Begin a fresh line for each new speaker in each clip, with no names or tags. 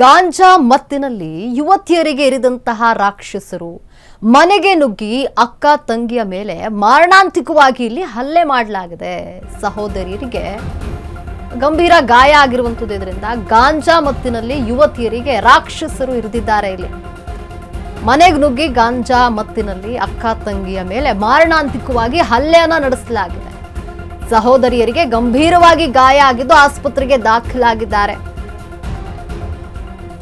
ಗಾಂಜಾ ಮತ್ತಿನಲ್ಲಿ ಯುವತಿಯರಿಗೆ ಇರಿದಂತಹ ರಾಕ್ಷಸರು ಮನೆಗೆ ನುಗ್ಗಿ ಅಕ್ಕ ತಂಗಿಯ ಮೇಲೆ ಮಾರಣಾಂತಿಕವಾಗಿ ಇಲ್ಲಿ ಹಲ್ಲೆ ಮಾಡಲಾಗಿದೆ. ಸಹೋದರಿಯರಿಗೆ ಗಂಭೀರ ಗಾಯ ಆಗಿರುವಂತದ್ದು. ಇದರಿಂದ ಗಾಂಜಾ ಮತ್ತಿನಲ್ಲಿ ಯುವತಿಯರಿಗೆ ರಾಕ್ಷಸರು ಇರಿದಿದ್ದಾರೆ. ಇಲ್ಲಿ ಮನೆಗೆ ನುಗ್ಗಿ ಗಾಂಜಾ ಮತ್ತಿನಲ್ಲಿ ಅಕ್ಕ ತಂಗಿಯ ಮೇಲೆ ಮಾರಣಾಂತಿಕವಾಗಿ ಹಲ್ಲೆಯನ್ನ ನಡೆಸಲಾಗಿದೆ. ಸಹೋದರಿಯರಿಗೆ ಗಂಭೀರವಾಗಿ ಗಾಯ ಆಗಿದ್ದು ಆಸ್ಪತ್ರೆಗೆ ದಾಖಲಾಗಿದ್ದಾರೆ.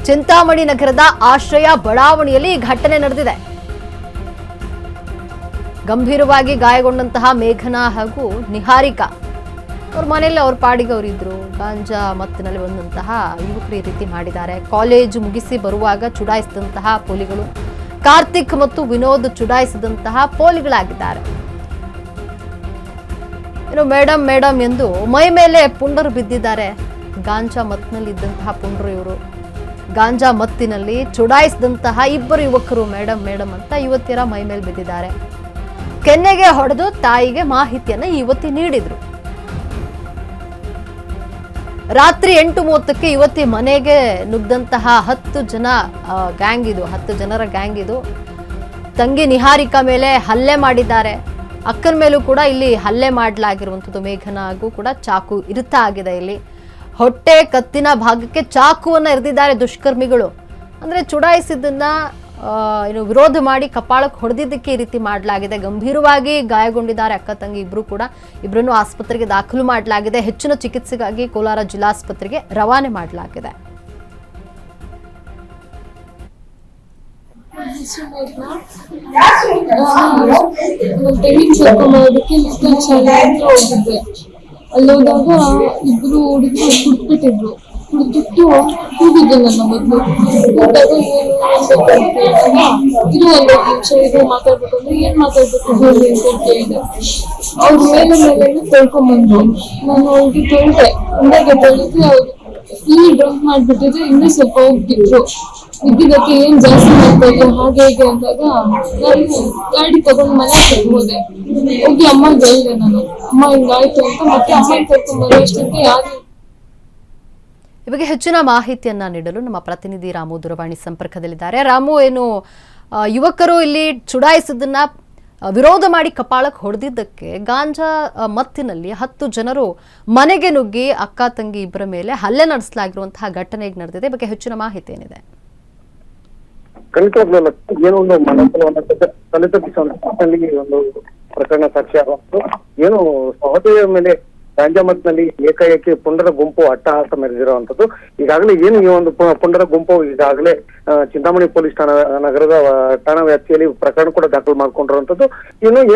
ಚಿಂತಾಮಣಿ ನಗರದ ಆಶ್ರಯ ಬಡಾವಣೆಯಲ್ಲಿ ಈ ಘಟನೆ ನಡೆದಿದೆ. ಗಂಭೀರವಾಗಿ ಗಾಯಗೊಂಡಂತಹ ಮೇಘನಾ ಹಾಗೂ ನಿಹಾರಿಕಾ ಅವ್ರ ಮನೆಯಲ್ಲಿ ಅವ್ರ ಪಾಡಿಗೆ ಅವರಿದ್ರು. ಗಾಂಜಾ ಮತ್ತಿನಲ್ಲಿ ಬಂದಂತಹ ಯುವಕರು ಈ ರೀತಿ ಮಾಡಿದ್ದಾರೆ. ಕಾಲೇಜು ಮುಗಿಸಿ ಬರುವಾಗ ಚುಡಾಯಿಸಿದಂತಹ ಪೋಲಿಗಳು ಕಾರ್ತಿಕ್ ಮತ್ತು ವಿನೋದ್ ಚುಡಾಯಿಸಿದಂತಹ ಪೋಲಿಗಳಾಗಿದ್ದಾರೆ. ಮೇಡಮ್ ಮೇಡಮ್ ಎಂದು ಮೈ ಮೇಲೆ ಪುಂಡರು ಬಿದ್ದಿದ್ದಾರೆ. ಗಾಂಜಾ ಮತ್ತಿನಲ್ಲಿ ಇದ್ದಂತಹ ಪುಂಡರು ಇವರು. ಗಾಂಜಾ ಮತ್ತಿನಲ್ಲಿ ಚುಡಾಯಿಸಿದಂತಹ ಇಬ್ಬರು ಯುವಕರು ಮೇಡಮ್ ಮೇಡಮ್ ಅಂತ ಯುವತಿಯರ ಮೈ ಮೇಲೆ ಬಿದ್ದಿದ್ದಾರೆ. ಕೆನ್ನೆಗೆ ಹೊಡೆದು ತಾಯಿಗೆ ಮಾಹಿತಿಯನ್ನ ಯುವತಿ ನೀಡಿದ್ರು. ರಾತ್ರಿ 8:30ಕ್ಕೆ ಯುವತಿ ಮನೆಗೆ ನುಗ್ದಂತಹ 10 ಜನರ ಗ್ಯಾಂಗ್ ಇದು. ತಂಗಿ ನಿಹಾರಿಕಾ ಮೇಲೆ ಹಲ್ಲೆ ಮಾಡಿದ್ದಾರೆ. ಅಕ್ಕನ ಮೇಲೂ ಕೂಡ ಇಲ್ಲಿ ಹಲ್ಲೆ ಮಾಡಲಾಗಿರುವಂಥದ್ದು. ಮೇಘನಾಗೂ ಕೂಡ ಚಾಕು ಇರುತ್ತ ಆಗಿದೆ. ಇಲ್ಲಿ ಹೊಟ್ಟೆ ಕತ್ತಿನ ಭಾಗಕ್ಕೆ ಚಾಕುವನ್ನ ಇರಿದಿದ್ದಾರೆ ದುಷ್ಕರ್ಮಿಗಳು. ಅಂದ್ರೆ ಚುಡಾಯಿಸಿದ್ದನ್ನ ವಿರೋಧ ಮಾಡಿ ಕಪಾಳಕ್ಕೆ ಹೊಡೆದಿದ್ದಕ್ಕೆ ಈ ರೀತಿ ಮಾಡಲಾಗಿದೆ. ಗಂಭೀರವಾಗಿ ಗಾಯಗೊಂಡಿದ್ದಾರೆ ಅಕ್ಕ ತಂಗಿ ಇಬ್ರು ಕೂಡ. ಇಬ್ಬರನ್ನು ಆಸ್ಪತ್ರೆಗೆ ದಾಖಲು ಮಾಡಲಾಗಿದೆ. ಹೆಚ್ಚಿನ ಚಿಕಿತ್ಸೆಗಾಗಿ ಕೋಲಾರ ಜಿಲ್ಲಾಸ್ಪತ್ರೆಗೆ ರವಾನೆ ಮಾಡಲಾಗಿದೆ.
ಅಲ್ಲೋದಾಗ ಇಬ್ರು ಹುಡುಗರು ಕುಡ್ಬಿಟ್ಟಿದ್ರು. ಕುಡ್ಬಿಟ್ಟು ಕೂಗಿದ್ದೆ ನನ್ನ ಮೊದಲು. ಕೂದಾಗ ಇದು ಒಂದು ನಿಮಿಷ ಇದು ಮಾತಾಡ್ಬೇಕಂದ್ರೆ ಏನ್ ಮಾತಾಡ್ಬೇಕು ಹೇಳಿ ಅಂತ ಕೇಳಿದೆ. ಅವ್ರ ಮೇಲೆ ತೊಳ್ಕೊಂಡ್ಬಂದ್ರು. ನಾನು ಅವ್ರಿಗೆ ತೊಳ್ದೆ. ಹಿಂದಾಗೆ ತೊಳೆದ್ರೆ ಅವ್ರು ಇಲ್ಲಿ ಡ್ರಂಪ್ ಮಾಡ್ಬಿಟ್ಟಿದ್ರೆ ಇನ್ನೂ ಸ್ವಲ್ಪ ಹೋಗ್ಬಿಟ್ರು. ಇದ್ದಿದ್ದಕ್ಕೆ ಏನ್ ಜಾಸ್ತಿ ಮಾಡ್ತಾ ಇಲ್ಲ ಹಾಗೆ ಹೇಗೆ ಅಂದಾಗ ನಾನು ಗಾಡಿ ತಗೊಂಡ್ ಮನೆಗೆ ಹೋದೆ. ಹೋಗಿ ಅಮ್ಮಗೆ ಹೇಳಿದೆ ನಾನು, ಅಮ್ಮ ಹಿಂಗಾಯ್ತು ಅಂತ. ಮತ್ತೆ ಅಮ್ಮ ಕರ್ಕೊಂಡ್ ಬರೋ ಅಷ್ಟೊತ್ತಿಗೆ ಯಾರು.
ಈ ಬಗ್ಗೆ ಹೆಚ್ಚಿನ ಮಾಹಿತಿಯನ್ನ ನೀಡಲು ನಮ್ಮ ಪ್ರತಿನಿಧಿ ರಾಮು ದೂರವಾಣಿ ಸಂಪರ್ಕದಲ್ಲಿದ್ದಾರೆ. ರಾಮು, ಏನು ಯುವಕರು ಇಲ್ಲಿ ಚುಡಾಯಿಸಿದ್ದನ್ನ ವಿರೋಧ ಮಾಡಿ ಕಪಾಳಕ್ಕೆ ಹೊಡೆದಿದ್ದಕ್ಕೆ ಗಾಂಜಾ ಮತ್ತಿನಲ್ಲಿ 10 ಜನರು ಮನೆಗೆ ನುಗ್ಗಿ ಅಕ್ಕ ತಂಗಿ ಇಬ್ಬರ ಮೇಲೆ ಹಲ್ಲೆ ನಡೆಸಲಾಗಿರುವಂತಹ ಘಟನೆ ನಡೆದಿದೆ. ಬಗ್ಗೆ ಹೆಚ್ಚಿನ ಮಾಹಿತಿ ಏನಿದೆ?
ಏನೋ ಒಂದು ಮನಸ್ಸಲ್ಲಿ ಒಂದು ಪ್ರಕರಣ ಸಾಕ್ಷಿ ಆಗುವಂತು. ಏನು ಸಹೋದರಿಯ ಮೇಲೆ ಗಾಂಜಾ ಮತ್ತಿನಲ್ಲಿ ಏಕಾಏಕಿ ಪುಂಡರ ಗುಂಪು ಅಟ್ಟಹಾಸ ಮೆರೆದಿರುವಂತದ್ದು. ಈಗಾಗಲೇ ಏನು ಈ ಒಂದು ಪುಂಡರ ಗುಂಪು ಈಗಾಗಲೇ ಚಿಂತಾಮಣಿ ಪೊಲೀಸ್ ನಗರದ ಠಾಣಾ ವ್ಯಾಪ್ತಿಯಲ್ಲಿ ಪ್ರಕರಣ ಕೂಡ ದಾಖಲು ಮಾಡ್ಕೊಂಡಿರುವಂತದ್ದು.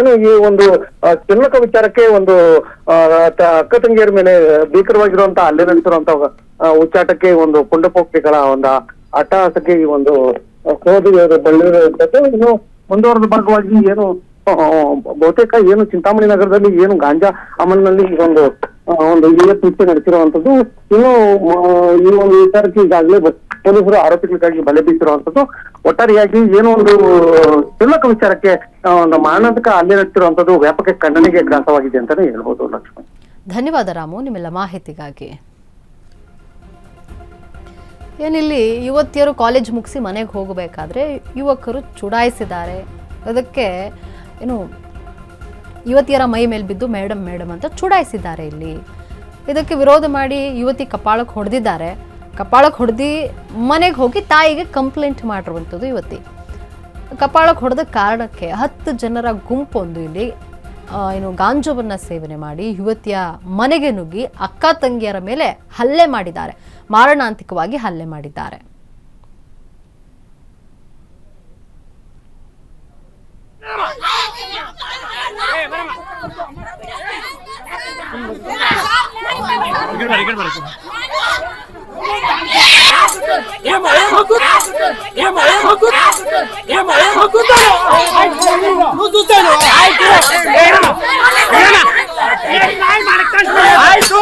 ಏನು ಈ ಒಂದು ಕ್ಷುಲ್ಲಕ ವಿಚಾರಕ್ಕೆ ಒಂದು ಅಕ್ಕ ತಂಗಿಯರ ಮೇಲೆ ಭೀಕರವಾಗಿರುವಂತಹ ಹಲ್ಲೆ ನಡೆಸಿರುವಂತಹ ಉಚ್ಚಾಟಕ್ಕೆ ಒಂದು ಪುಂಡಪೋಕ್ತಿಗಳ ಒಂದು ಅಟ್ಟಹಾಸಕ್ಕೆ ಈ ಒಂದು ಸಹೋದರಿಯರು ಬಳ್ಳಿರುವಂತದ್ದು. ಇನ್ನು ಮುಂದುವರೆದ ಭಾಗವಾಗಿ ಏನು ಬಹುತೇಕ ಏನು ಚಿಂತಾಮಣಿ ನಗರದಲ್ಲಿ ಏನು ಗಾಂಜಾ ಅಮಲಿನಲ್ಲಿ ಒಂದು ಕೃತ್ಯ ನಡೆಸಿರುವಂತದ್ದು. ಇನ್ನು ಈ ಒಂದು ವಿಚಾರಕ್ಕೆ ಈಗಾಗಲೇ ಪೊಲೀಸರು ಆರೋಪಿಗಳಿಗಾಗಿ ಬಲೆ ಬೀಸಿರುವಂತದ್ದು. ಒಟ್ಟಾರೆಯಾಗಿ ಏನೋ ಒಂದು ಕ್ಷುಲ್ಲಕ ವಿಚಾರಕ್ಕೆ ಒಂದು ಮಾರಣಾಂತಿಕ ಹಲ್ಲೆ ನಡೆಸಿರುವಂತದ್ದು ವ್ಯಾಪಕ ಖಂಡನೆಗೆ ಗ್ರಾಸವಾಗಿದೆ ಅಂತಾನೆ ಹೇಳ್ಬೋದು. ಲಕ್ಷ್ಮಣ್,
ಧನ್ಯವಾದ ರಾಮು ನಿಮ್ಮೆಲ್ಲ ಮಾಹಿತಿಗಾಗಿ. ಏನಿಲ್ಲಿ ಯುವತಿಯರು ಕಾಲೇಜ್ ಮುಗಿಸಿ ಮನೆಗೆ ಹೋಗಬೇಕಾದ್ರೆ ಯುವಕರು ಚುಡಾಯಿಸಿದ್ದಾರೆ. ಅದಕ್ಕೆ ಏನು ಯುವತಿಯರ ಮೈ ಮೇಲೆ ಬಿದ್ದು ಮೇಡಮ್ ಮೇಡಮ್ ಅಂತ ಚುಡಾಯಿಸಿದ್ದಾರೆ. ಇಲ್ಲಿ ಇದಕ್ಕೆ ವಿರೋಧ ಮಾಡಿ ಯುವತಿ ಕಪಾಳಕ್ಕೆ ಹೊಡೆದಿದ್ದಾರೆ. ಕಪಾಳಕ್ಕೆ ಹೊಡೆದು ಮನೆಗೆ ಹೋಗಿ ತಾಯಿಗೆ ಕಂಪ್ಲೇಂಟ್ ಮಾಡಿರುವಂಥದ್ದು ಯುವತಿ. ಕಪಾಳಕ್ಕೆ ಹೊಡೆದ ಕಾರಣಕ್ಕೆ 10 ಜನರ ಗುಂಪೊಂದು ಇಲ್ಲಿ ಗಾಂಜಾವನ್ನ ಸೇವನೆ ಮಾಡಿ ಯುವತಿಯ ಮನೆಗೆ ನುಗ್ಗಿ ಅಕ್ಕ ತಂಗಿಯರ ಮೇಲೆ ಹಲ್ಲೆ ಮಾಡಿದ್ದಾರೆ. ಮಾರಣಾಂತಿಕವಾಗಿ ಹಲ್ಲೆ ಮಾಡಿದ್ದಾರೆ.
ಆಯ್ತು